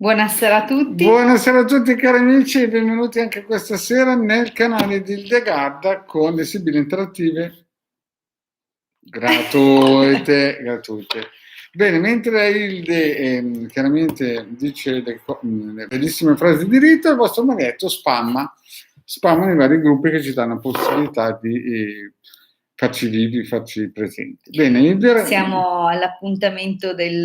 Buonasera a tutti. Buonasera a tutti cari amici e benvenuti anche questa sera nel canale di Hildegarda con le sibille interattive gratuite. Bene, mentre Hilde chiaramente dice le bellissime frasi di rito, il vostro Marietto spamma nei vari gruppi che ci danno possibilità di farci vivi, farci presenti. Bene, Siamo all'appuntamento del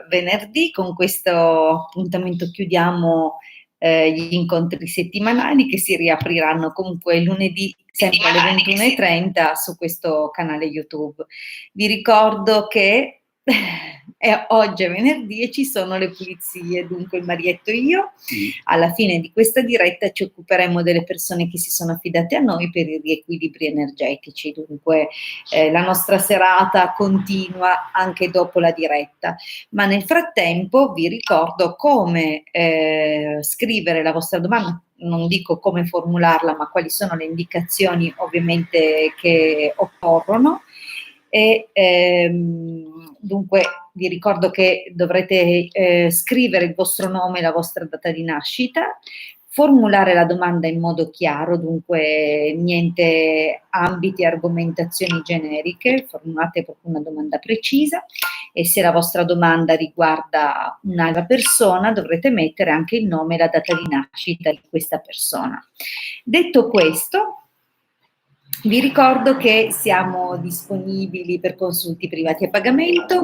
venerdì, con questo appuntamento chiudiamo gli incontri settimanali che si riapriranno comunque lunedì sempre alle 21:30 su questo canale YouTube. Vi ricordo che oggi è venerdì e ci sono le pulizie, dunque il Marietto e io alla fine di questa diretta ci occuperemo delle persone che si sono affidate a noi per i riequilibri energetici, dunque la nostra serata continua anche dopo la diretta, ma nel frattempo vi ricordo come scrivere la vostra domanda. Non dico come formularla, ma quali sono le indicazioni ovviamente che occorrono. E dunque vi ricordo che dovrete scrivere il vostro nome e la vostra data di nascita, formulare la domanda in modo chiaro, dunque niente ambiti, argomentazioni generiche, formulate proprio una domanda precisa, e se la vostra domanda riguarda un'altra persona dovrete mettere anche il nome e la data di nascita di questa persona. Detto questo, vi ricordo che siamo disponibili per consulti privati a pagamento.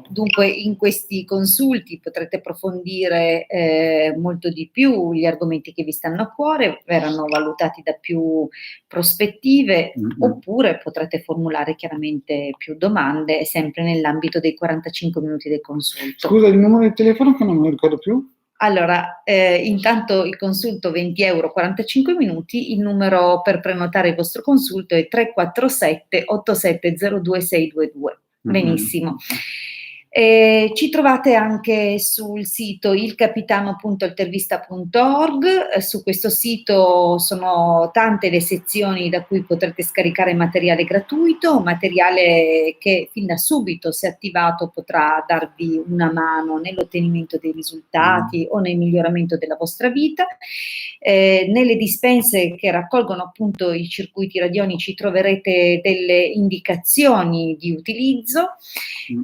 Dunque in questi consulti potrete approfondire molto di più gli argomenti che vi stanno a cuore, verranno valutati da più prospettive, oppure potrete formulare chiaramente più domande, sempre nell'ambito dei 45 minuti del consulto. Scusa, il numero di telefono che non me lo ricordo più? Allora, intanto il consulto 20 euro 45 minuti, il numero per prenotare il vostro consulto è 347 8702 622. Benissimo. Ci trovate anche sul sito ilcapitano.altervista.org. Su questo sito sono tante le sezioni da cui potrete scaricare materiale gratuito, materiale che fin da subito, se attivato, potrà darvi una mano nell'ottenimento dei risultati o nel miglioramento della vostra vita. Nelle dispense che raccolgono appunto i circuiti radionici troverete delle indicazioni di utilizzo.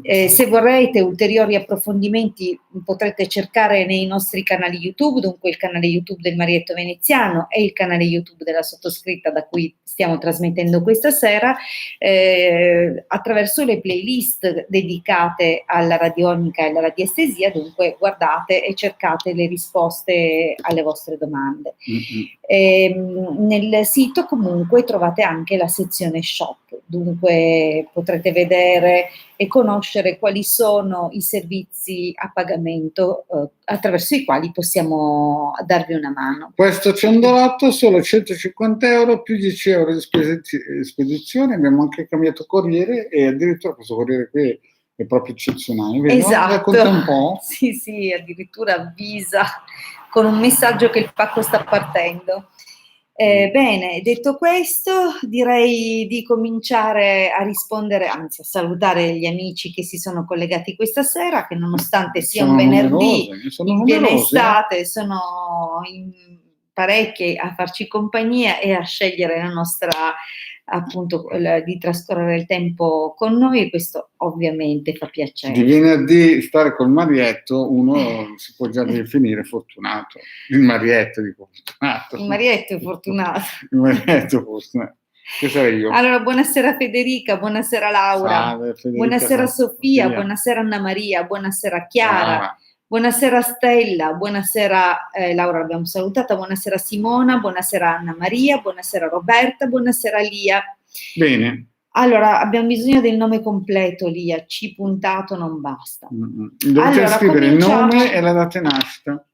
Se vorrete ulteriori approfondimenti potrete cercare nei nostri canali YouTube, dunque il canale YouTube del Marietto Veneziano e il canale YouTube della sottoscritta da cui stiamo trasmettendo questa sera, attraverso le playlist dedicate alla radionica e alla radiestesia. Dunque guardate e cercate le risposte alle vostre domande. Nel sito comunque trovate anche la sezione shop, dunque potrete vedere e conoscere quali sono i servizi a pagamento attraverso i quali possiamo darvi una mano. Questo ciondolato solo 150 euro più 10 euro di spedizione. Abbiamo anche cambiato corriere e addirittura questo corriere qui è proprio eccezionale. Vedi? Esatto. Racconta un po'. Sì, addirittura avvisa con un messaggio che il pacco sta partendo. Bene, detto questo, direi di cominciare a rispondere, anzi a salutare gli amici che si sono collegati questa sera, che nonostante sia un venerdì in piena estate, sono in parecchi a farci compagnia e a scegliere la nostra, appunto, di trascorrere il tempo con noi, e questo ovviamente fa piacere. Di venerdì stare col Marietto uno si può già definire fortunato. Il Marietto dico fortunato. Il Marietto è fortunato. Il Marietto è fortunato. Che sarei io? Allora, buonasera Federica, buonasera Laura. Salve, Federica, buonasera Sofia, buonasera Anna Maria, buonasera Chiara. Buonasera Stella, buonasera Laura l'abbiamo salutata, buonasera Simona, buonasera Anna Maria, buonasera Roberta, buonasera Lia. Bene. Allora, abbiamo bisogno del nome completo, Lia, C puntato non basta. Dovete scrivere il nome e la data di nascita,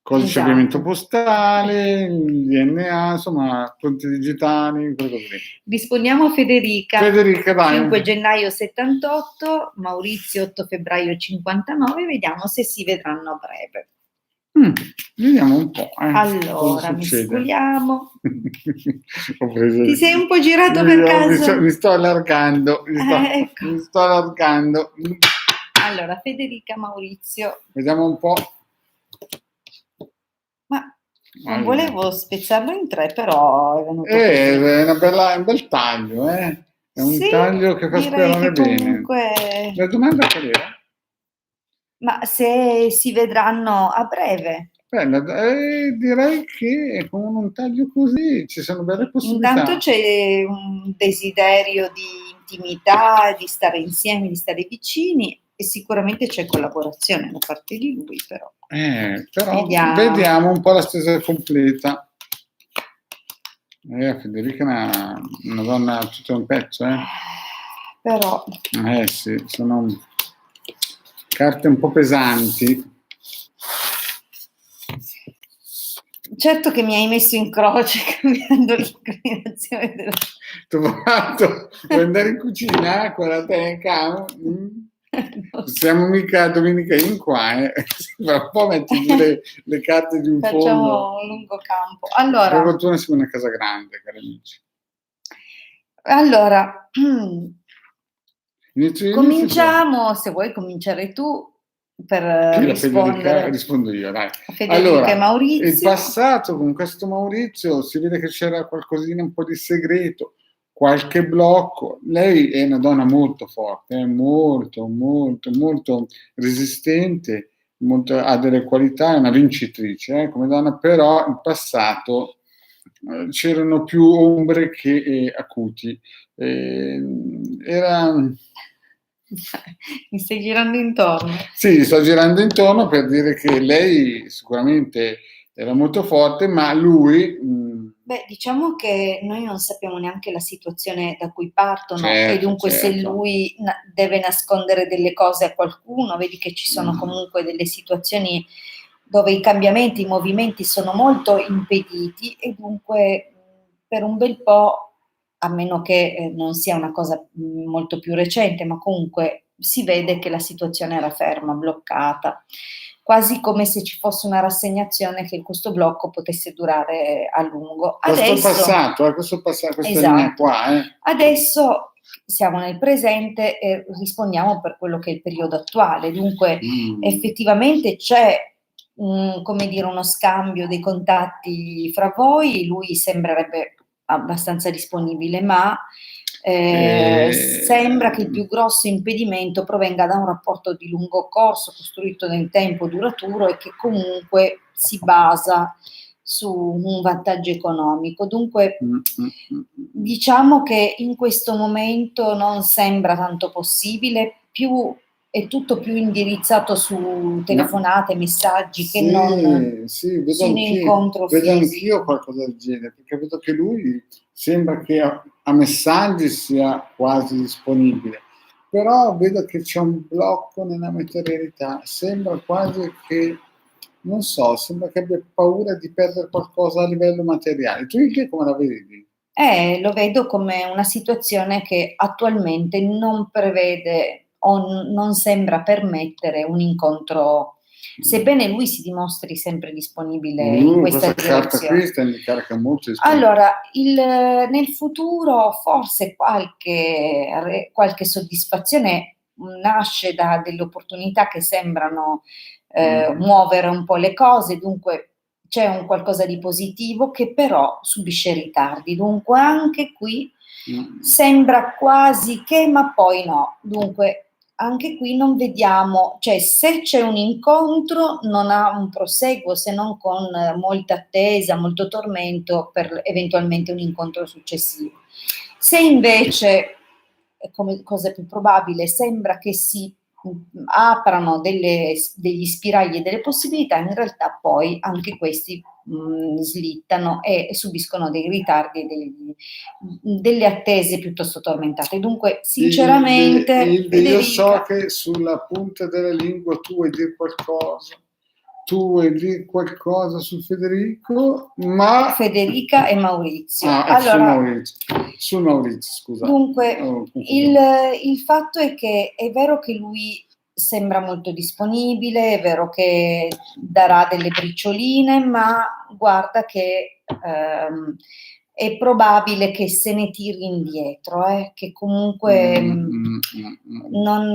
codice ovviamente postale, DNA, insomma, punti digitali, quello così. Rispondiamo a Federica. Federica, dai. 5 gennaio 78, Maurizio 8 febbraio 59, vediamo se si vedranno a breve. Vediamo un po'. Allora, miscoliamo. Ti sei un po' girato per caso? Mi sto allargando. Ecco. Mi sto allargando. Allora, Federica, Maurizio. Vediamo un po'. Non volevo spezzarlo in 3, però è venuto così. È un bel taglio, eh? È un Sì, taglio che fa direi sperare che bene. comunque... La domanda qual era? Ma se si vedranno a breve. Direi che con un taglio così ci sono belle possibilità. Intanto c'è un desiderio di intimità, di stare insieme, di stare vicini e sicuramente c'è collaborazione da parte di lui, però. Però vediamo un po' la stesa completa. Federica è una donna tutto un pezzo, Però... sì, sono carte un po' pesanti. Certo che mi hai messo in croce cambiando l'inclinazione della... Trovato, vuoi andare in cucina con la telecamera? Siamo mica domenica in qua, Fra un po' metti giù le carte di un Facciamo fondo. un lungo campo. Allora, per fortuna siamo in una casa grande, cari amici. Allora, cominciamo, se vuoi cominciare tu per rispondere. Rispondo io, dai. Federica Allora, e Maurizio. il passato con questo Maurizio si vede che c'era qualcosina, un po' di segreto, qualche blocco. Lei è una donna molto forte, molto, molto, molto resistente, ha delle qualità, è una vincitrice come donna, però in passato c'erano più ombre che acuti. Era... Mi stai girando intorno. Sì, sto girando intorno per dire che lei sicuramente era molto forte, ma lui... Beh, diciamo che noi non sappiamo neanche la situazione da cui partono, certo, e dunque se lui deve nascondere delle cose a qualcuno, vedi che ci sono comunque delle situazioni dove i cambiamenti, i movimenti sono molto impediti e dunque per un bel po', a meno che non sia una cosa molto più recente, ma comunque si vede che la situazione era ferma, bloccata, quasi come se ci fosse una rassegnazione che questo blocco potesse durare a lungo. Questo passato, questa linea qua. Adesso siamo nel presente e rispondiamo per quello che è il periodo attuale, dunque effettivamente c'è come dire, uno scambio dei contatti fra voi, lui sembrerebbe abbastanza disponibile, ma sembra che il più grosso impedimento provenga da un rapporto di lungo corso, costruito nel tempo, duraturo e che comunque si basa su un vantaggio economico. Dunque, diciamo che in questo momento non sembra tanto possibile, è tutto più indirizzato su telefonate, messaggi, che non su un incontro fisico. Vedo anch'io qualcosa del genere, perché vedo che lui sembra che a messaggi sia quasi disponibile, però vedo che c'è un blocco nella materialità, sembra quasi che, non so, sembra che abbia paura di perdere qualcosa a livello materiale. Tu che come la vedi? Lo vedo come una situazione che attualmente non prevede o non sembra permettere un incontro, sebbene lui si dimostri sempre disponibile in questa direzione. Questa carica molto allora, nel futuro forse qualche soddisfazione nasce da delle opportunità che sembrano muovere un po' le cose, dunque c'è un qualcosa di positivo che però subisce ritardi, dunque anche qui sembra quasi che, ma poi no, dunque anche qui non vediamo, cioè se c'è un incontro non ha un proseguo se non con molta attesa, molto tormento per eventualmente un incontro successivo. Se invece, come cosa più probabile, sembra che si aprano degli spiragli e delle possibilità, in realtà poi anche questi slittano e subiscono dei ritardi e delle attese piuttosto tormentate. Dunque, sinceramente, io so che sulla punta della lingua tu vuoi dire qualcosa. Tu vuoi dire qualcosa su Federico, ma... Federica e Maurizio. Su Maurizio, scusa. Dunque, il fatto è che è vero che lui sembra molto disponibile, è vero che darà delle bricioline, ma guarda che è probabile che se ne tiri indietro, che comunque non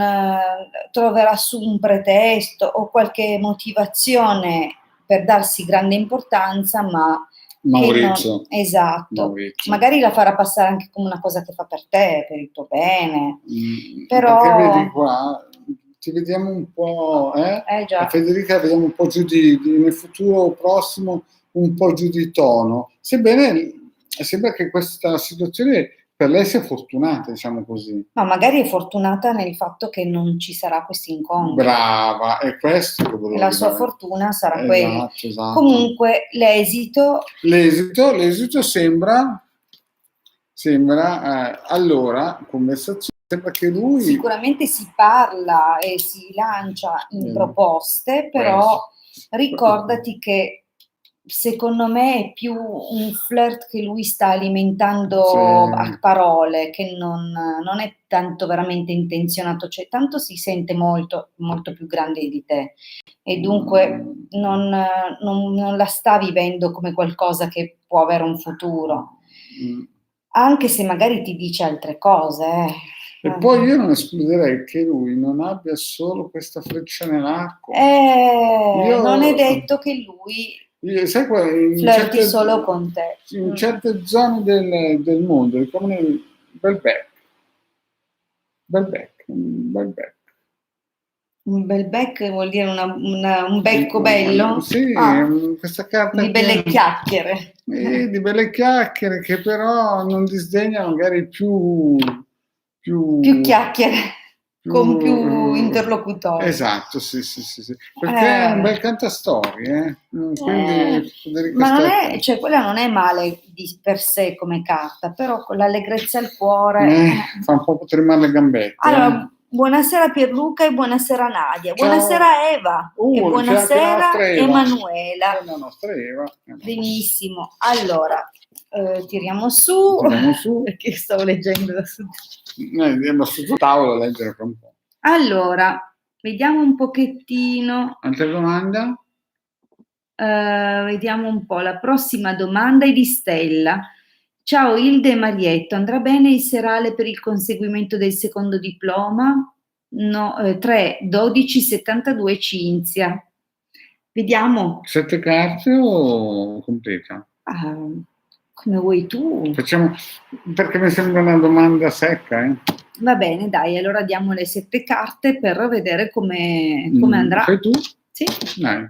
troverà su un pretesto o qualche motivazione per darsi grande importanza, ma Maurizio. Esatto. Maurizio. Magari la farà passare anche come una cosa che fa per te, per il tuo bene. Però perché vedi qua, ti vediamo un po', già. Federica vediamo un po' giù nel futuro prossimo, un po' giù di tono. Sebbene sembra che questa situazione per lei sia fortunata, diciamo così. Ma magari è fortunata nel fatto che non ci sarà questo incontro. Brava, è questo che volevo dire. La sua fortuna sarà quella. Esatto. Comunque l'esito sembra allora, conversazione, sembra che lui sicuramente si parla e si lancia in proposte, però ricordati che secondo me è più un flirt che lui sta alimentando a parole, che non è tanto veramente intenzionato, cioè tanto si sente molto, molto più grande di te e dunque non la sta vivendo come qualcosa che può avere un futuro, anche se magari ti dice altre cose. E poi io non escluderei che lui non abbia solo questa freccia nell'arco. Non è detto che lui sai flirti solo con te. In certe zone del mondo, come nel bel becco. Un bel becco vuol dire un becco bello? Sì, questa carta di belle chiacchiere. Di belle chiacchiere che però non disdegna magari più chiacchiere, con più interlocutori. Esatto, sì. Perché è un bel cantastorie, quindi ma non è, cioè quella non è male per sé come carta, però con l'allegrezza al cuore fa un po' tremare le gambette. Allora, buonasera Pierluca e buonasera Nadia. Ciao. Buonasera Eva e buonasera Emanuela. La nostra Eva. Benissimo. Allora, tiriamo su perché stavo leggendo da su. Andiamo sul tavolo a leggere per un po'. Allora, vediamo un pochettino. Altra domanda? Vediamo un po'. La prossima domanda è di Stella. Ciao Ilde e Marietto, andrà bene il serale per il conseguimento del secondo diploma? No, 3, 12, 72 Cinzia. Vediamo. 7 carte o completa? Come vuoi tu. Facciamo, perché mi sembra una domanda secca. Va bene, dai, allora diamo le 7 carte per vedere come andrà. Fai tu? Sì. Dai,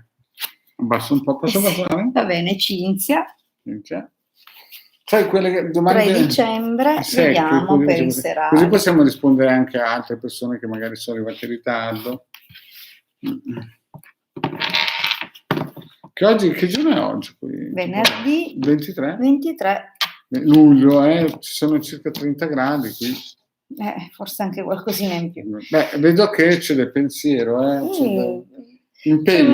abbasso un po', posso passare? Va bene, Cinzia. Sai quelle domande 3 dicembre, vediamo per il serale. Così possiamo rispondere anche a altre persone che magari sono arrivate in ritardo. Che giorno è oggi? Venerdì 23? 23 luglio, ci sono circa 30 gradi qui. Forse anche qualcosina in più. Vedo che c'è del pensiero, c'è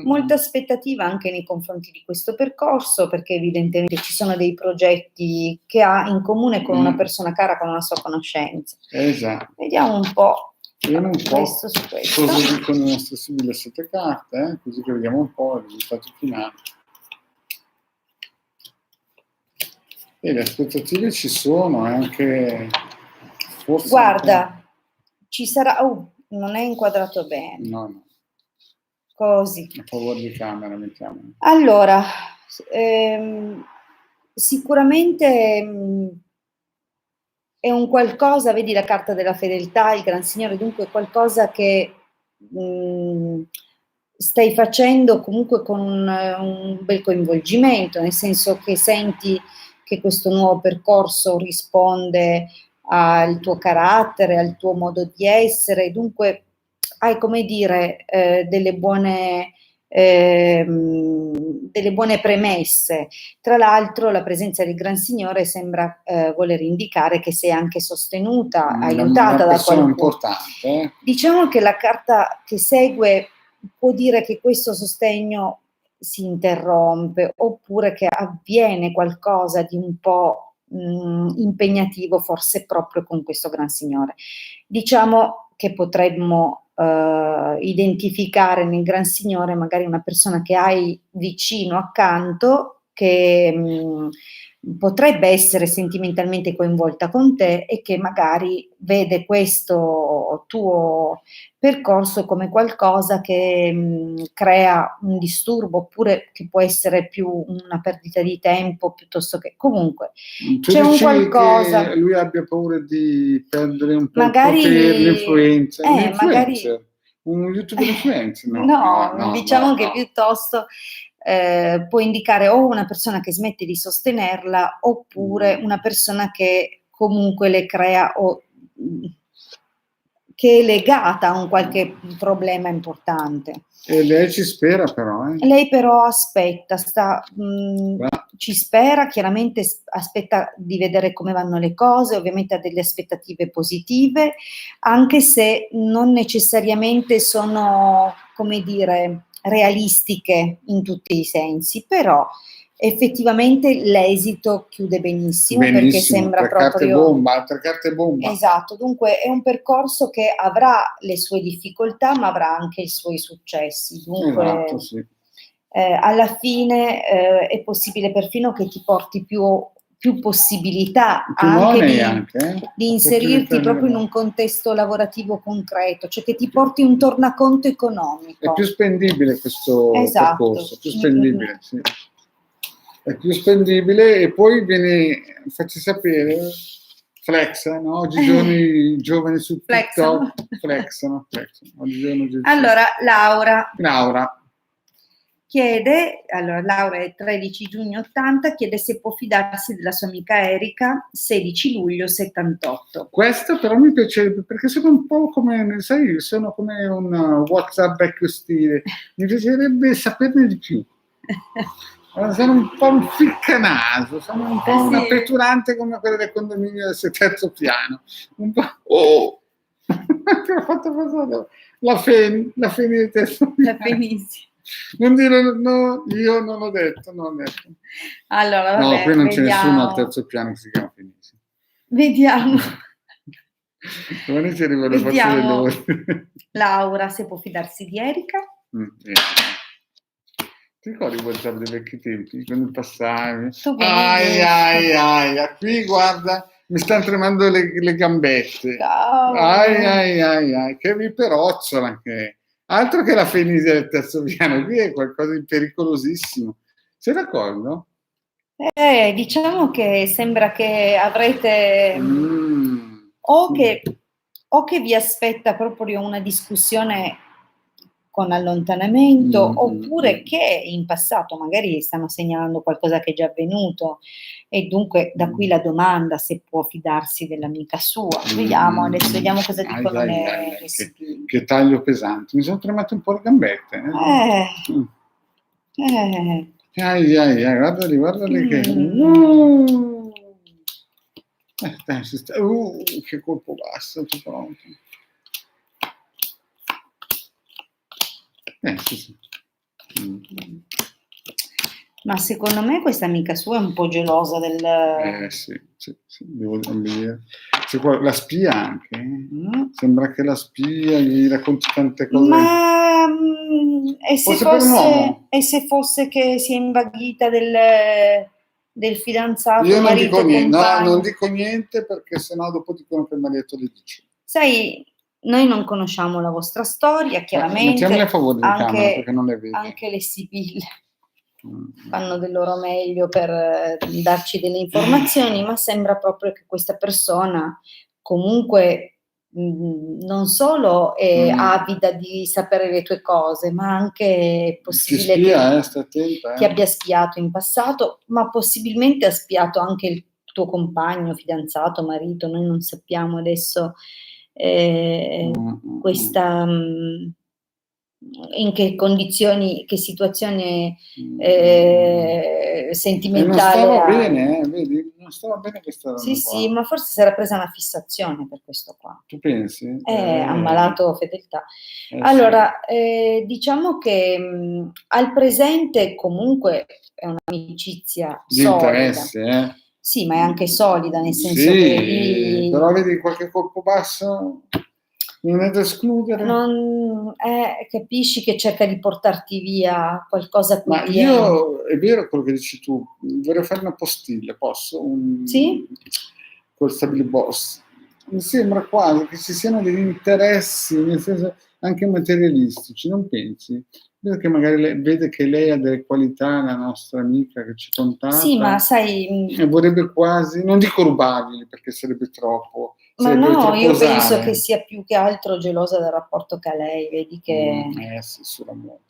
molta aspettativa anche nei confronti di questo percorso, perché evidentemente ci sono dei progetti che ha in comune con una persona cara, con una sua conoscenza. Esatto. Vediamo un po'. Questo su questo. Cosa dicono le nostre simili 7 carte, così che vediamo un po' il risultato finale. E le aspettative ci sono, anche forse. Guarda, ci sarà. Non è inquadrato bene. No. Così. A favore di camera, mettiamo. Allora, sicuramente è un qualcosa, vedi la carta della fedeltà, il Gran Signore, dunque qualcosa che stai facendo comunque con un bel coinvolgimento, nel senso che senti che questo nuovo percorso risponde al tuo carattere, al tuo modo di essere, dunque hai, come dire, delle buone premesse. Tra l'altro la presenza del Gran Signore sembra voler indicare che sei anche sostenuta, aiutata da qualcuno. Importante. Diciamo che la carta che segue può dire che questo sostegno si interrompe, oppure che avviene qualcosa di un po' impegnativo, forse proprio con questo Gran Signore. Diciamo che potremmo identificare nel Gran Signore magari una persona che hai vicino accanto, che potrebbe essere sentimentalmente coinvolta con te e che magari vede questo tuo percorso come qualcosa che crea un disturbo, oppure che può essere più una perdita di tempo piuttosto che comunque Tu c'è un dici qualcosa, che lui abbia paura di perdere un po' il potere, magari, l'influenza, un magari influencer, un youtuber influencer? No, no, no, no, no, diciamo che no. piuttosto può indicare o una persona che smette di sostenerla, oppure una persona che comunque le crea o che è legata a un qualche problema importante. E lei ci spera però, Lei però aspetta, Va. ci spera, chiaramente aspetta di vedere come vanno le cose, ovviamente ha delle aspettative positive, anche se non necessariamente sono, come dire, realistiche in tutti i sensi, però effettivamente l'esito chiude benissimo perché Benissimo, sembra tre carte proprio... bomba, tre carte bomba. Esatto, dunque è un percorso che avrà le sue difficoltà, ma avrà anche i suoi successi. Dunque, Esatto, sì. alla fine è possibile perfino che ti porti più possibilità Più anche money anche, di inserirti proprio in un contesto lavorativo concreto, cioè che ti porti un tornaconto economico. È più spendibile questo Esatto. percorso, più spendibile, sì. È più spendibile e poi facci sapere, flex, no? Oggigiorno i giovani su TikTok flexano. Allora, Laura chiede, allora Laura è 13 giugno 80, chiede se può fidarsi della sua amica Erika, 16 luglio 78. Questo però mi piacerebbe, perché sono un po' come, sai, sono come un WhatsApp vecchio stile, mi piacerebbe saperne di più. Sono un po' un ficcanaso, sono un po' una petulante come quella del condominio del terzo piano. Un po'... Oh! Che ho fatto passare la Feni del terzo piano. La Fenisi. Non dire no, io non l'ho detto, Allora, vabbè, no, qui non vediamo. c'è nessuno al terzo piano che si chiama Fenisi. Vediamo. Domani ci arriva le forze dell'ordine. Laura, se può fidarsi di Erika. Ti ricordi il WhatsApp dei vecchi tempi? Quando passavi? Ai, qui guarda, mi stanno tremando le gambette. Ai, che mi perozzola anche. Altro che la Fenisi del terzo piano, qui è qualcosa di pericolosissimo. Sei d'accordo? Diciamo che sembra che avrete o che vi aspetta proprio una discussione con allontanamento, oppure che in passato magari stanno segnalando qualcosa che è già avvenuto, e dunque da qui la domanda se può fidarsi dell'amica sua. Vediamo, adesso vediamo cosa dicono le spie. Che taglio pesante, mi sono tremate un po' le gambette. Guardali che... che colpo basso, che pronto. Sì. Ma secondo me questa amica sua è un po' gelosa del... Sì, devo dire. La spia anche. Sembra che la spia gli racconti tante cose. Ma e se fosse che si è invaghita del fidanzato? Io non dico niente, compagno. No, non dico niente perché sennò dopo dicono che il marito le dice. Sai, noi non conosciamo la vostra storia, chiaramente. Mettiamole a favore di camera perché non le vedi. Anche le sibille fanno del loro meglio per darci delle informazioni, ma sembra proprio che questa persona comunque non solo è avida di sapere le tue cose, ma anche è possibile che abbia spiato in passato, ma possibilmente ha spiato anche il tuo compagno, fidanzato, marito, noi non sappiamo adesso questa... in che condizioni, che situazione sentimentale. Non stava bene, vedi? Non stava bene questa roba. Sì, ma forse si era presa una fissazione per questo qua. Tu pensi? Ammalato fedeltà. Allora, diciamo che al presente comunque è un'amicizia di solida. Interesse, Sì, ma è anche solida, nel senso che... Però vedi qualche colpo basso... Non è da escludere. Capisci che cerca di portarti via qualcosa a cui Ma tieni. io, è vero quello che dici tu, vorrei fare una postilla, posso? Sì? Col Stabiliboss. Mi sembra quasi che ci siano degli interessi, nel senso anche materialistici, non pensi? Vedo che magari vede che lei ha delle qualità, la nostra amica che ci contatta. Sì, ma sai... E vorrebbe quasi, non dico rubarglieli perché sarebbe troppo. Ma sarebbe no, troppo io osare. penso che sia più che altro gelosa del rapporto che ha lei, vedi che... Sì, sull'amore.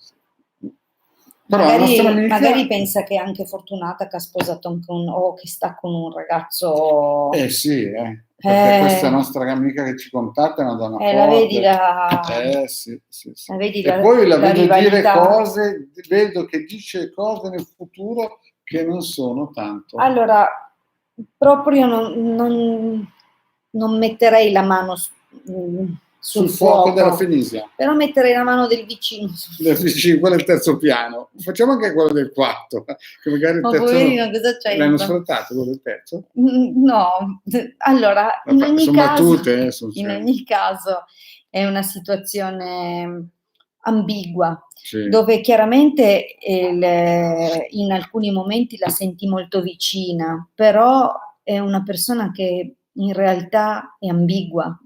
Però la nostra amica... magari pensa che è anche fortunata che ha sposato anche o che sta con un ragazzo... sì, perché questa nostra amica che ci contatta è una donna forte. La vedi sì. La vedi e poi la vedo rivalità. dire cose, vedo che dice cose nel futuro che non sono tanto. Allora, proprio non metterei la mano sul fuoco della Fenisia. Però metterei la mano del vicino. Del vicino, quello è il terzo piano. Facciamo anche quello del quarto, che magari il terzo poverino, cosa c'è? L'hanno sfruttato quello del terzo? No, allora, in ogni caso è una situazione ambigua, sì. Dove chiaramente in alcuni momenti la senti molto vicina, però è una persona che in realtà è ambigua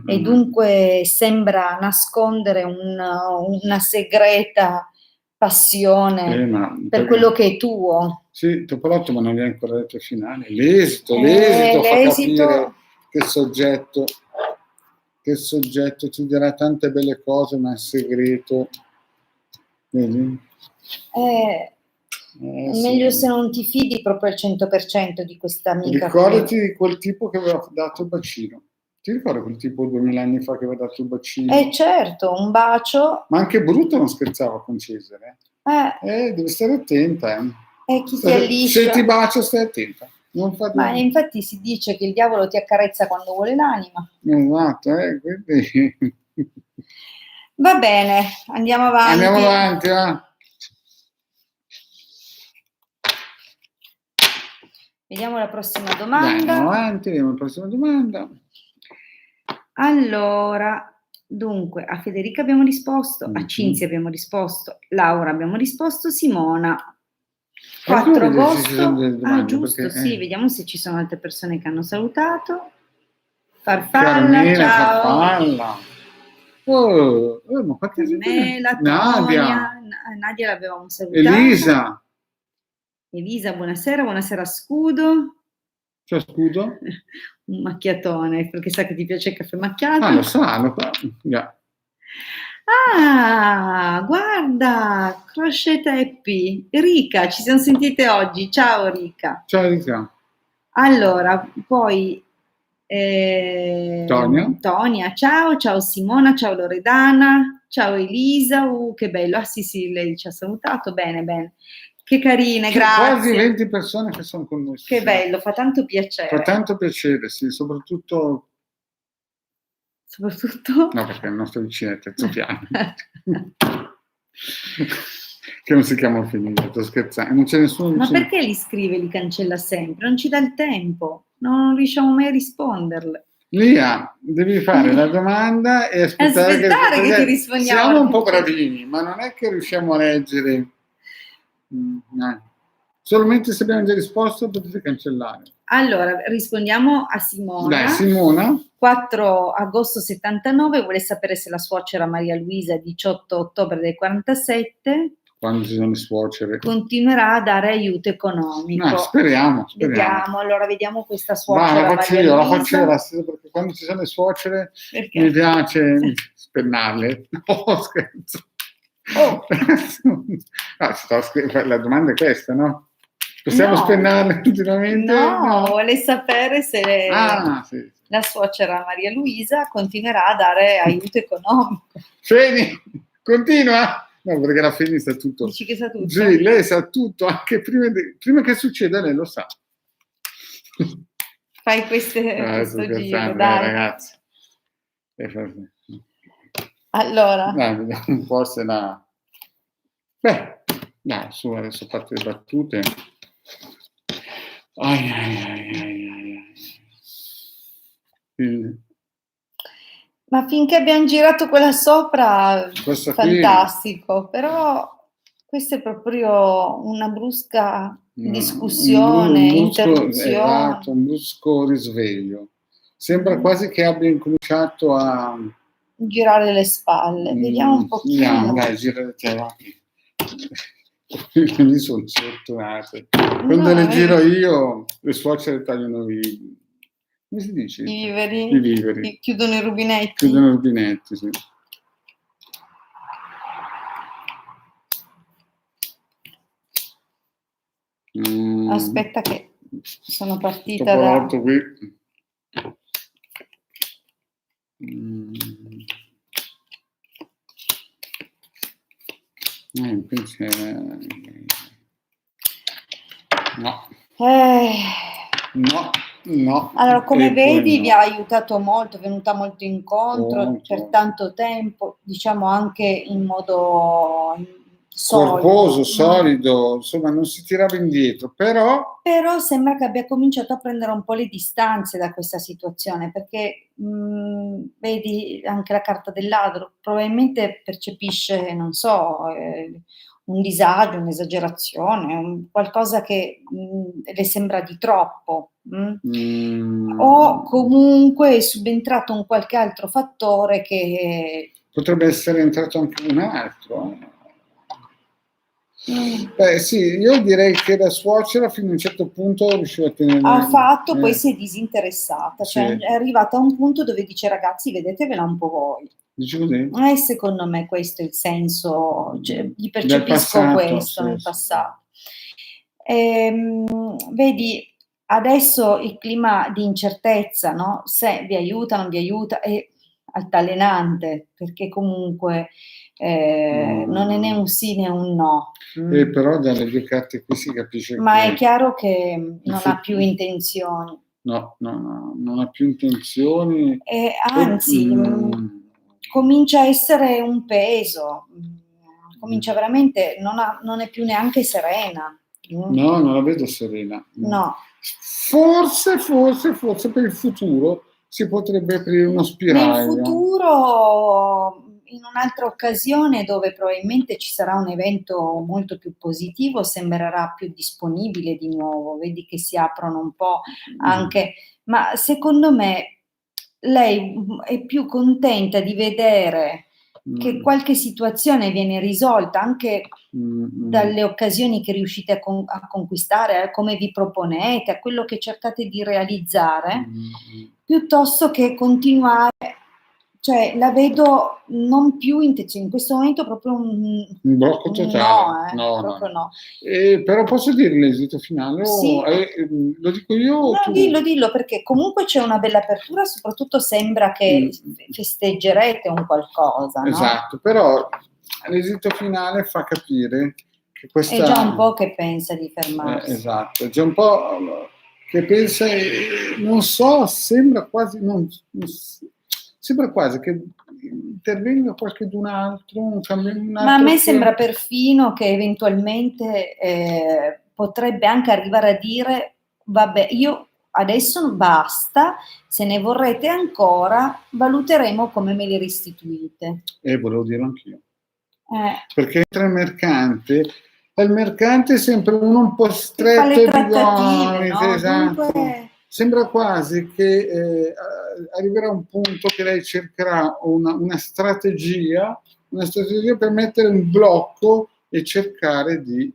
e dunque sembra nascondere una segreta passione per quello che è tuo. Sì, Topolotto, ma non gli hai ancora detto il finale. L'esito fa capire che soggetto ti dirà tante belle cose, ma è segreto. Vedi? Meglio se non ti fidi proprio al 100% di questa amica. Ricordati di quel tipo che aveva dato il bacino. Ti ricordi quel tipo 2000 anni fa che aveva dato il bacino? Certo, un bacio. Ma anche Brutto non scherzava con Cesare. Devi stare attenta. Chi ti alliscia. Se ti bacio, stai attenta. Ma infatti si dice che il diavolo ti accarezza quando vuole l'anima. Esatto, quindi... Va bene, andiamo avanti. Andiamo avanti, Vediamo la prossima domanda. Andiamo avanti, vediamo la prossima domanda. Allora, dunque, a Federica abbiamo risposto, a Cinzia abbiamo risposto, Laura abbiamo risposto, Simona. 4 agosto. Giusto, perché, sì, vediamo se ci sono altre persone che hanno salutato. Farfalla, Carmela, ciao. Farfalla. Ma Carmela, Nadia l'avevamo salutata. Elisa, buonasera Scudo. Ciao Scudo. Un macchiatone, perché sa che ti piace il caffè macchiato. Lo sa, yeah. Guarda, Crochet Teppi, Rica, ci siamo sentite oggi. Ciao Rica. Ciao Rica. Allora, poi Tonia, ciao Simona, ciao Loredana, ciao Elisa, che bello, sì, lei ci ha salutato, bene. Che carine, grazie. Quasi 20 persone che sono con noi. Che bello, fa tanto piacere. Fa tanto piacere, sì, soprattutto... No, perché il nostro vicino è il terzo piano. Che non si chiama finire, sto scherzando. Non c'è nessuno Ma vicino. perché li scrive, li cancella sempre? Non ci dà il tempo, non riusciamo mai a risponderle. Lia, devi fare la domanda e aspettare che ti rispondiamo. Siamo un po' bravini, ma non è che riusciamo a leggere. No. Solamente se abbiamo già risposto potete cancellare. Allora, rispondiamo a Simona. Dai, Simona. 4 agosto 79, vuole sapere se la suocera Maria Luisa, 18 ottobre del 47, quando ci sono le suocere, continuerà a dare aiuto economico. No, speriamo. Vediamo questa suocera. La faccio io, perché quando ci sono le suocere mi piace spennarle. No, scherzo. La domanda è questa, no? Possiamo spennarle continuamente? No, vuole sapere se la suocera Maria Luisa continuerà a dare aiuto economico. Feni, continua? No, perché la Feni sa tutto. Dici che sa tutto? Sì, lei sa tutto, anche prima che succeda lei lo sa. Fai questo giro, dai. Ragazzi. Allora. Vediamo un po' se la... su, adesso fate le battute. Ma finché abbiamo girato quella sopra, Questa qui, fantastico, però questa è proprio una brusca discussione, un brusco, esatto, interruzione. un brusco risveglio. Sembra Mm. quasi che abbia incominciato a... Girare le spalle, vediamo un Andiamo, pochino. dai, gira te avanti. Quindi sono sfortunate. Quando No, le giro io, le suocere tagliano come si dice? i I viveri, viveri. chiudono i rubinetti. Chiudono i rubinetti, sì. Aspetta che sono partita Sto da... porotto qui. No. No, no. Allora, come E poi vedi, no. vi ha aiutato molto, è venuta molto incontro per tanto tempo, diciamo anche in modo Corposo, solido. solido, insomma, non si tirava indietro, però Però sembra che abbia cominciato a prendere un po' le distanze da questa situazione, perché vedi anche la carta del ladro, probabilmente percepisce, non so, un disagio, un'esagerazione, qualcosa che le sembra di troppo. O comunque è subentrato un qualche altro fattore che... potrebbe essere entrato anche un altro. Beh, sì, io direi che la suocera fino a un certo punto riusciva a tenere... Ha fatto, poi si è disinteressata, sì. cioè è arrivata a un punto dove dice ragazzi vedetevela un po' voi. Dici così? Secondo me questo è il senso, cioè, gli Del percepisco passato, questo sì, nel sì. passato. Vedi, adesso il clima di incertezza, no? Se vi aiuta, non vi aiuta, è altalenante, perché comunque non è né un sì né un no. Però dalle due carte qui si capisce Ma che... è chiaro che non ha più intenzioni. No, non ha più intenzioni. Anzi, comincia a essere un peso, comincia veramente, non è più neanche serena. No, non la vedo serena. No. Forse per il futuro si potrebbe aprire uno spiraglio. Nel futuro, in un'altra occasione dove probabilmente ci sarà un evento molto più positivo, sembrerà più disponibile di nuovo, vedi che si aprono un po' anche, ma secondo me lei è più contenta di vedere che qualche situazione viene risolta anche dalle occasioni che riuscite a conquistare, a come vi proponete, a quello che cercate di realizzare, piuttosto che continuare, cioè la vedo non più in questo momento proprio un blocco totale. No, proprio no. Però posso dire l'esito finale? Sì. Lo dico io o No, tu? dillo, perché comunque c'è una bella apertura, soprattutto sembra che festeggerete un qualcosa, no? Esatto, però l'esito finale fa capire che questa... È già un po' che pensa di fermarsi. Esatto, è già un po' che pensa, non so, sembra quasi che intervenga qualcun altro, Ma a me sembra perfino che eventualmente potrebbe anche arrivare a dire vabbè, io adesso basta, se ne vorrete ancora, valuteremo come me li restituite. Volevo dire anch'io. Perché entra il mercante è sempre uno un po' stretto di gomiti, no? esatto. Dunque... Sembra quasi che arriverà un punto che lei cercherà una strategia per mettere un blocco e cercare di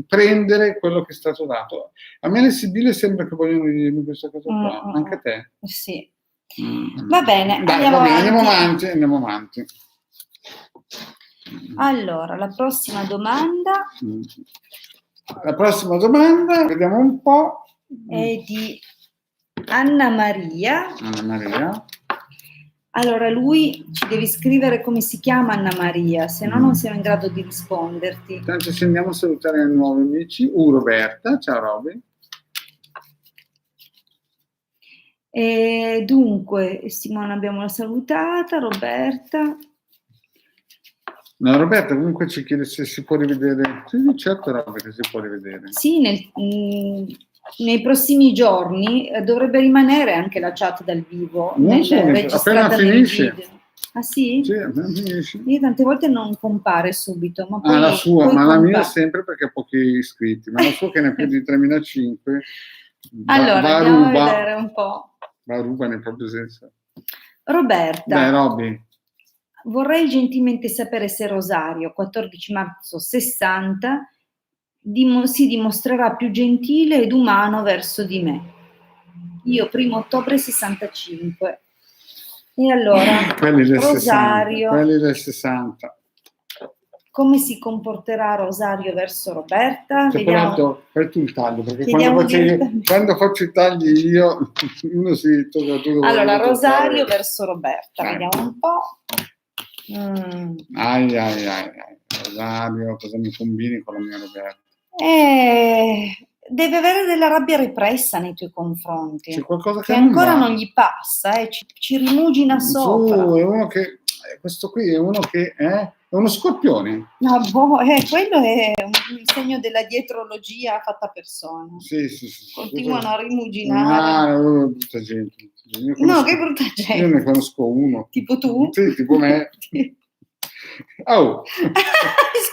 prendere quello che è stato dato. A me le Sibille sembra che vogliono dirmi questa cosa qua, anche a te? Sì. Va bene, dai, andiamo avanti. Allora, la prossima domanda. Vediamo un po'. È di Anna Maria. Allora, lui ci devi scrivere come si chiama Anna Maria, se no non siamo in grado di risponderti. Intanto ci andiamo a salutare i nuovi amici. Roberta, ciao Roby. Dunque, Simona abbiamo salutata, Roberta. No, Roberta comunque ci chiede se si può rivedere. Sì, certo Roby che si può rivedere. Sì, nei prossimi giorni dovrebbe rimanere anche la chat dal vivo, Non so, registrata appena nel finisce. video. Ah sì? Sì, appena finisce. Io tante volte non compare subito, ma poi, la sua, poi ma la mia compare. sempre perché ha pochi iscritti, ma la sua che ne ha più di 3.500 Allora, andiamo a vedere un po'. Va a ruba nel proprio senso. Roberta. Beh, Robby. Vorrei gentilmente sapere se Rosario, 14 marzo 60, si dimostrerà più gentile ed umano verso di me. Io 1 ottobre 65. E allora, quelli del Rosario, 60, quelli del 60. come si comporterà Rosario verso Roberta? Vediamo. Fai tu il taglio, perché Vediamo quando faccio i tagli io, uno si tocca tutto. Allora, Rosario verso Roberta, vediamo un po'. Ai. Rosario, cosa mi combini con la mia Roberta? Deve avere della rabbia repressa nei tuoi confronti. C'è qualcosa che ancora non gli passa, ci rimugina sopra. È uno che, questo qui è uno che è uno scorpione. No, quello è un segno della dietrologia fatta persona. Sì. Continuano a rimuginare. Brutta gente. No, che brutta gente. Io ne conosco uno. Tipo tu? Sì, tipo me.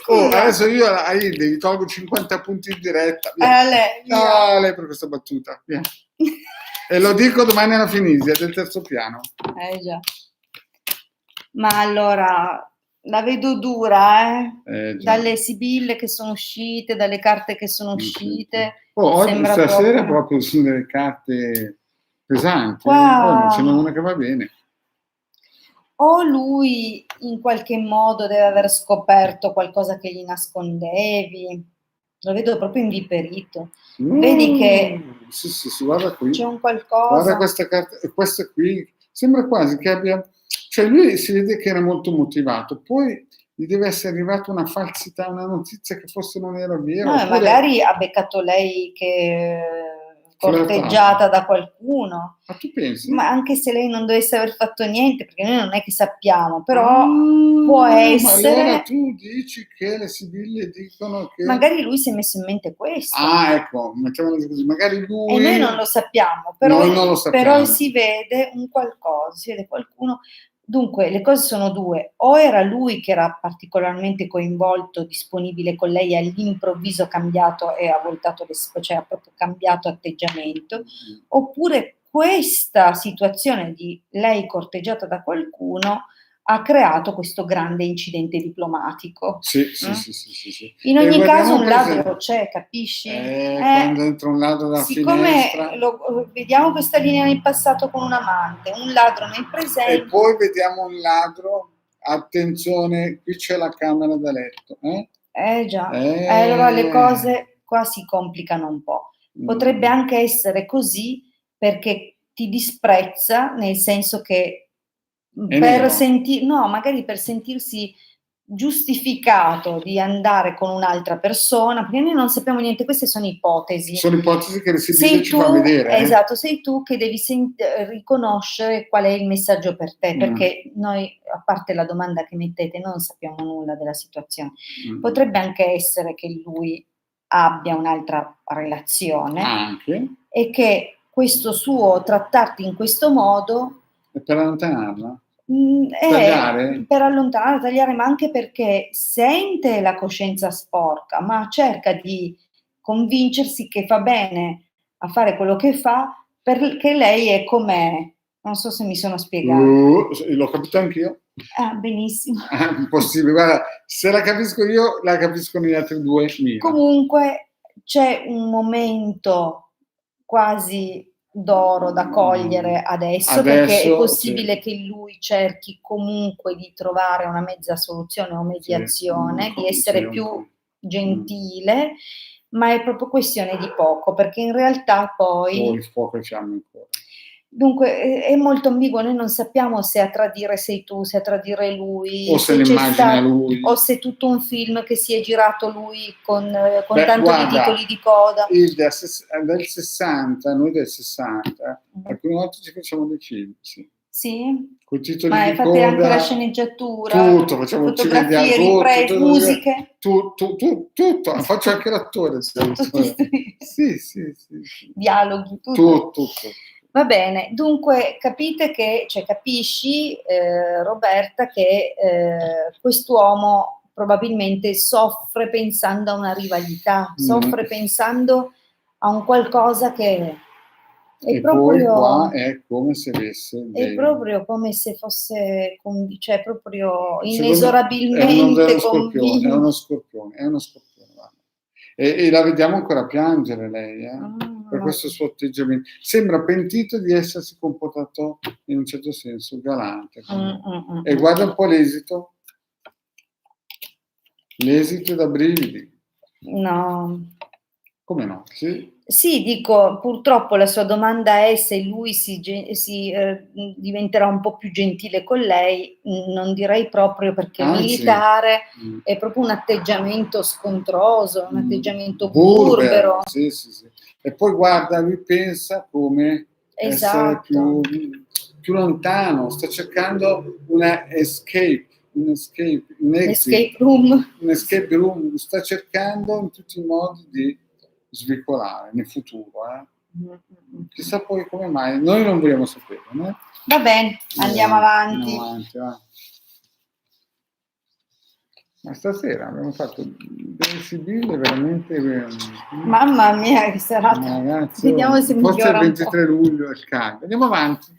Adesso io a Aide gli tolgo 50 punti in diretta. Lei per questa battuta. Via. E lo dico domani alla Finisia del terzo piano. Già. Ma allora la vedo dura, dalle sibille che sono uscite, dalle carte che sono uscite. Oggi stasera proprio sono delle carte pesanti. Qua... ce n'è una che va bene. O lui in qualche modo deve aver scoperto qualcosa che gli nascondevi. Lo vedo proprio inviperito. Vedi che sì, guarda qui. C'è un qualcosa. Guarda questa carta, questa qui sembra quasi che abbia, cioè lui si vede che era molto motivato, poi gli deve essere arrivata una falsità, una notizia che forse non era vera. No, magari ha beccato lei che corteggiata da qualcuno. Ma tu pensi? Ma anche se lei non dovesse aver fatto niente, perché noi non è che sappiamo, però può essere... Ma allora tu dici che le sibille dicono che... Magari lui si è messo in mente questo. Ecco, mettiamolo così, magari lui... E noi non lo sappiamo, però, noi non lo sappiamo. Però si vede un qualcosa, si vede qualcuno... Dunque, le cose sono due: o era lui che era particolarmente coinvolto, disponibile con lei, all'improvviso cambiato e ha voltato cioè ha proprio cambiato atteggiamento, oppure questa situazione di lei corteggiata da qualcuno ha creato questo grande incidente diplomatico. Sì. In ogni caso un ladro c'è, capisci? Quando entra un ladro dalla finestra. Vediamo questa linea nel passato con un amante, un ladro nel presente. E poi vediamo un ladro, attenzione, qui c'è la camera da letto. Già, allora le cose qua si complicano un po'. Potrebbe anche essere così perché ti disprezza, nel senso che magari per sentirsi giustificato di andare con un'altra persona, perché noi non sappiamo niente, queste sono ipotesi. Sono ipotesi che le sibille ci fa vedere. Esatto, sei tu che devi riconoscere qual è il messaggio per te, perché noi, a parte la domanda che mettete, non sappiamo nulla della situazione. Potrebbe anche essere che lui abbia un'altra relazione e che questo suo trattarti in questo modo è per allontanarla? Per allontanare, tagliare, ma anche perché sente la coscienza sporca, ma cerca di convincersi che fa bene a fare quello che fa perché lei è com'è. Non so se mi sono spiegata. L'ho capito anch'io. Benissimo. Impossibile, guarda, se la capisco io, la capiscono gli altri due. Comunque c'è un momento quasi d'oro da cogliere adesso, perché è possibile che lui cerchi comunque di trovare una mezza soluzione o mediazione, di essere più gentile, ma è proprio questione di poco, perché in realtà poi... il fuoco e fiamme ancora. Dunque è molto ambiguo, noi non sappiamo se a tradire sei tu, se a tradire lui, o se l'immagina lui, o se è tutto un film che si è girato lui con tanto di titoli di coda. Del 60, noi del 60, alcune volte ci facciamo dei film, sì. Sì? Con titoli Ma di fate anche la coda, fsceneggiatura, tutto, facciamo, ci vediamo fotografie, riprese, musiche? tutto, faccio anche l'attore. Sì, sì, sì, sì. Dialoghi, tutto. Tutto. Va bene, dunque capite che, cioè capisci, Roberta, che quest'uomo probabilmente soffre pensando a una rivalità, soffre pensando a un qualcosa che è E poi qua proprio, è come se avesse è proprio come se fosse, cioè proprio secondo è uno inesorabilmente scorpione, convinto. è uno scorpione. Guarda. E la vediamo ancora piangere lei, per No. questo suo atteggiamento. Sembra pentito di essersi comportato in un certo senso galante. E guarda un po' l'esito. L'esito è da brividi. No. Come no? Sì. Sì, dico, purtroppo la sua domanda è se lui diventerà un po' più gentile con lei, non direi proprio, perché Anzi, militare è proprio un atteggiamento scontroso, un atteggiamento burbero. burbero. Sì. E poi guarda, lui pensa come essere Esatto. più lontano, sta cercando un exit, Escape room. un escape room, sta cercando in tutti i modi di svicolare nel futuro. Chissà poi come mai, noi non vogliamo sapere. Né? Va bene, andiamo avanti. Va. Ma stasera abbiamo fatto delle sibille veramente. Mamma mia, che serata. Ragazzi, Vediamo se forse il migliora un po'. 23 luglio è il caldo. Andiamo avanti.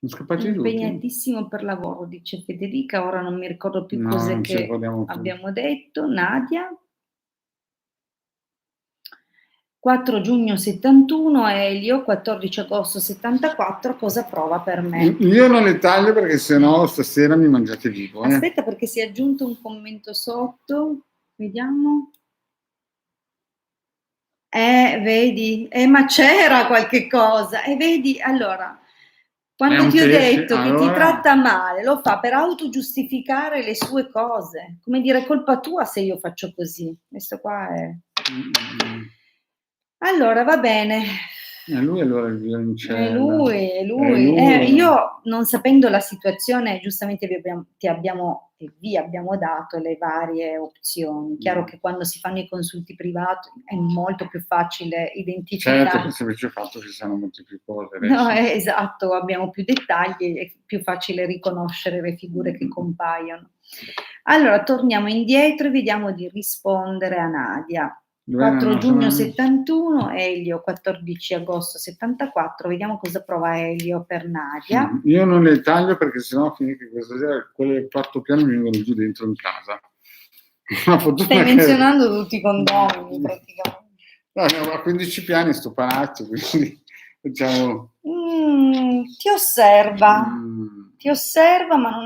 Sono scappati tutti. Impegnatissimo per lavoro, dice Federica, ora non mi ricordo più No, cose non ci che ricordiamo più. abbiamo detto. Nadia. 4 giugno 71, Elio, 14 agosto 74, cosa prova per me? Io non le taglio perché sennò stasera mi mangiate vivo. Aspetta, perché si è aggiunto un commento sotto, vediamo. Vedi, ma c'era qualche cosa, vedi, allora, quando ti ho detto che ti tratta male, lo fa per autogiustificare le sue cose, come dire, è colpa tua se io faccio così, questo qua è... Allora, va bene. Lui allora il violoncello. È lui. Io, non sapendo la situazione, giustamente vi abbiamo dato le varie opzioni. Chiaro che quando si fanno i consulti privati è molto più facile identificare. Certo, per il semplice fatto che si sanno molte più cose. No, esatto, abbiamo più dettagli, è più facile riconoscere le figure che compaiono. Allora, torniamo indietro e vediamo di rispondere a Nadia. 4 giugno 71, Elio 14 agosto 74, vediamo cosa prova Elio per Nadia. Io non le taglio perché sennò finisce che questa sera quelle del quarto piano mi vengono giù dentro in casa. Stai menzionando tutti i condomini praticamente. No, a 15 piani sto palazzo, quindi facciamo... Ti osserva, ma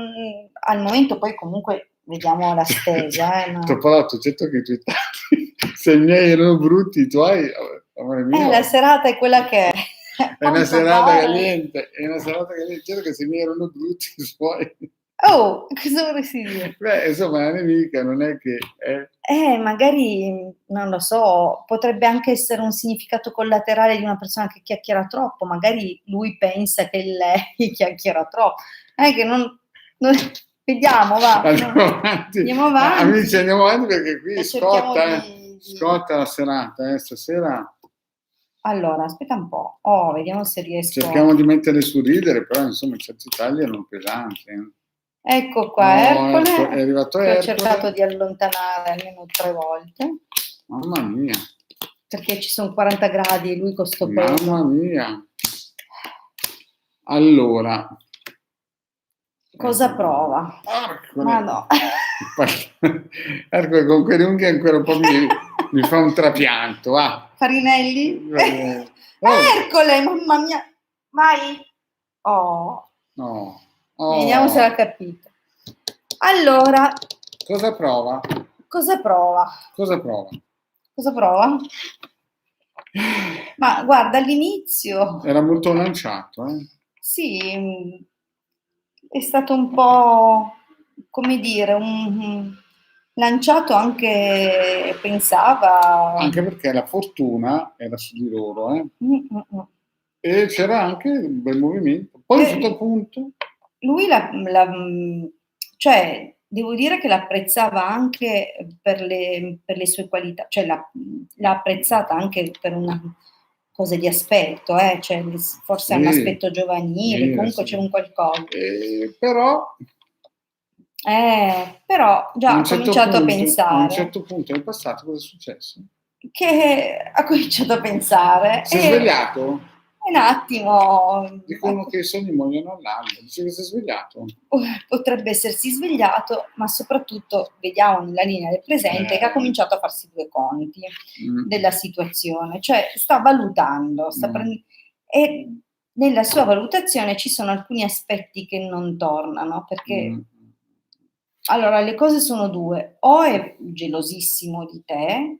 al momento poi comunque vediamo la spesa. T'ho parlato, certo che i tuoi tatti, se i miei erano brutti, i tuoi, amore mio. La serata è quella che è. È una serata caliente, certo che se i miei erano brutti, i suoi... Oh, cosa vorresti dire? Beh, insomma, la nemica non è che... Magari, non lo so, potrebbe anche essere un significato collaterale di una persona che chiacchiera troppo, magari lui pensa che lei chiacchiera troppo. Che non... Vediamo, va. Andiamo avanti. Amici, andiamo avanti perché qui scotta la serata, stasera. Allora, aspetta un po'. Vediamo se riesco. Cerchiamo di mettere su ridere, però insomma certi tagli erano pesanti. Ecco qua, Ercole. È arrivato Ho Ercole. cercato di allontanare almeno 3 volte. Mamma mia. Perché ci sono 40 gradi e lui con sto pelo. Mamma mia. Allora. Cosa prova? Ma no. Ercole con quelle unghie ancora un po' mi fa un trapianto, va. Farinelli? Ercole, mamma mia. Vai. No. Vediamo se l'ha capito. Allora. Cosa prova? Cosa prova? Cosa prova? Cosa prova? Ma guarda, all'inizio... Era molto lanciato, Sì, è stato un po', come dire, lanciato anche, pensava... Anche perché la fortuna era su di loro, E c'era anche un bel movimento. Poi a un certo punto... Lui cioè, devo dire che l'apprezzava anche per le sue qualità, cioè l'ha apprezzata anche per una cosa di aspetto, cioè, forse ha un aspetto giovanile, comunque c'è un qualcosa. Però già ha cominciato a pensare. A un certo punto nel passato cosa è successo? Che ha cominciato a pensare. Si è svegliato? Un attimo. Dicono che i sogni muoiono all'alba. Dice che si è svegliato? Potrebbe essersi svegliato, ma soprattutto vediamo nella linea del presente che ha cominciato a farsi due conti della situazione, cioè sta valutando, e nella sua valutazione ci sono alcuni aspetti che non tornano, perché allora le cose sono due: o è gelosissimo di te,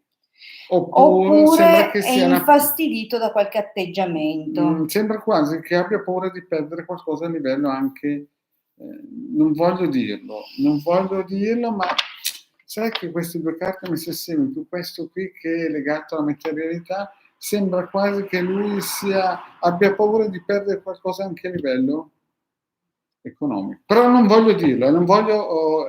oppure è infastidito da qualche atteggiamento. Sembra quasi che abbia paura di perdere qualcosa a livello anche, non voglio dirlo, ma sai che queste due carte messe assieme, più questo qui che è legato alla materialità, sembra quasi che lui abbia paura di perdere qualcosa anche a livello economico. Però non voglio dirlo, non voglio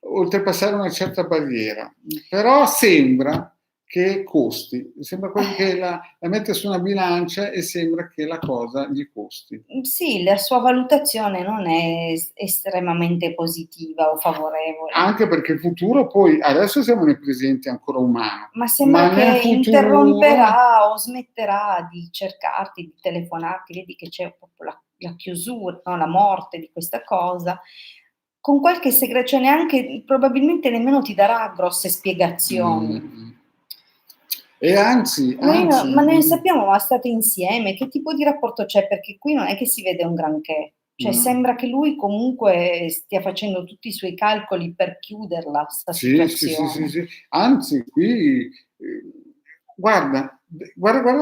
oltrepassare una certa barriera, però sembra che costi, sembra quasi che la mette su una bilancia e sembra che la cosa gli costi. Sì, la sua valutazione non è estremamente positiva o favorevole. Anche perché il futuro, poi adesso siamo nel presente ancora umano. Ma sembra che interromperà o smetterà di cercarti, di telefonarti, vedi che c'è proprio la chiusura, no? La morte di questa cosa. Con qualche segreto, cioè neanche, probabilmente nemmeno ti darà grosse spiegazioni. E anzi, ma ne sappiamo, ma state insieme? Che tipo di rapporto c'è? Perché qui non è che si vede un granché. Cioè sembra che lui comunque stia facendo tutti i suoi calcoli per chiuderla sta situazione. Sì. Anzi, qui guarda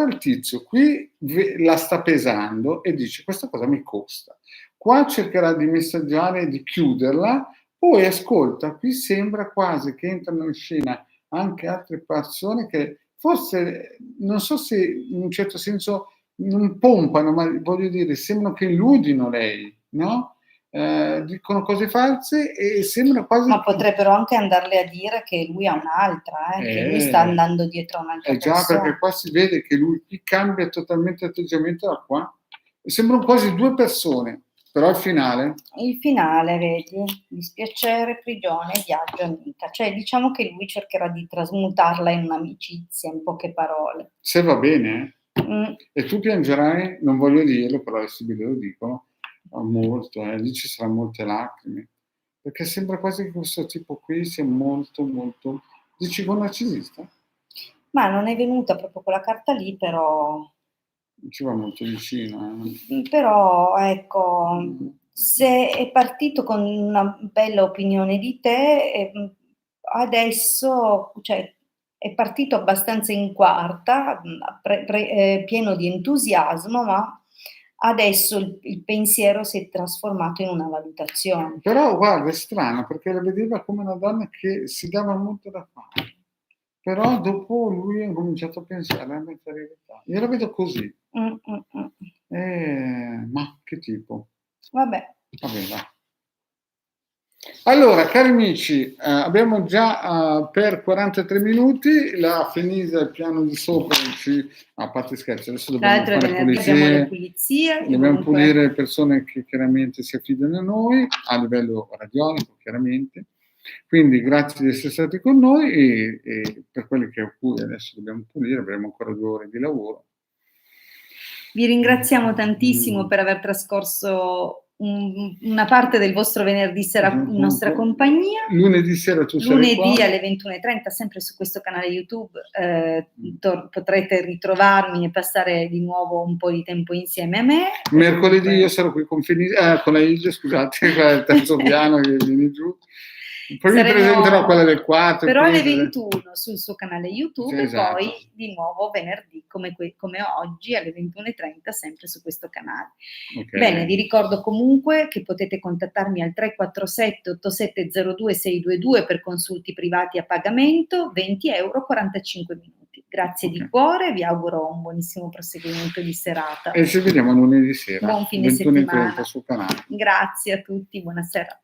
il tizio, qui la sta pesando e dice: questa cosa mi costa. Qua cercherà di messaggiare, di chiuderla, poi ascolta, qui sembra quasi che entrano in scena anche altre persone che forse, non so se in un certo senso non pompano, ma voglio dire, sembrano che illudino lei, no? Dicono cose false e sembra quasi... Ma potrebbero anche andarle a dire che lui ha un'altra, che lui sta andando dietro a un'altra persona. Già, perché qua si vede che lui qui cambia totalmente atteggiamento da qua. Sembrano quasi due persone, però il finale... Il finale, vedi, dispiacere, prigione, viaggio, amica. Cioè, diciamo che lui cercherà di trasmutarla in un'amicizia, in poche parole. Se va bene, e tu piangerai, non voglio dirlo, però adesso ve lo dico, molto, lì ci saranno molte lacrime, perché sembra quasi che questo tipo qui sia molto, molto... Dici con narcisista? Ma non è venuta proprio quella carta lì, però... Ci va molto vicino. Però, ecco, se è partito con una bella opinione di te, adesso, cioè, è partito abbastanza in quarta, pieno di entusiasmo, ma adesso il pensiero si è trasformato in una valutazione. Però guarda, è strano, perché la vedeva come una donna che si dava molto da fare. Però dopo lui ha cominciato a pensare alla materialità. Io la vedo così. Ma che tipo? Vabbè, va. Allora, cari amici, abbiamo già per 43 minuti la Fenisa, il piano di sopra, a parte scherzi, adesso dobbiamo fare pulizie, dobbiamo pulire le persone che chiaramente si affidano a noi, a livello radionico chiaramente. Quindi grazie di essere stati con noi e per quelli che cui adesso dobbiamo pulire, avremo ancora 2 ore di lavoro. Vi ringraziamo tantissimo per aver trascorso una parte del vostro venerdì sera in nostra compagnia. Lunedì sera tu sarai qua. Lunedì alle 21:30, sempre su questo canale YouTube, potrete ritrovarmi e passare di nuovo un po' di tempo insieme a me. Mercoledì io sarò qui con la Ilge, scusate, il terzo piano che viene giù. Poi mi presenterò quella del 4. Però alle 21 sul suo canale YouTube, esatto. E poi di nuovo venerdì come oggi alle 21:30 sempre su questo canale. Okay. Bene, vi ricordo comunque che potete contattarmi al 347 8702 622 per consulti privati a pagamento, 20 euro, 45 minuti. Grazie di cuore, vi auguro un buonissimo proseguimento di serata. E ci vediamo lunedì sera, Buon fine settimana. 21:30 sul canale. Grazie a tutti, buonasera.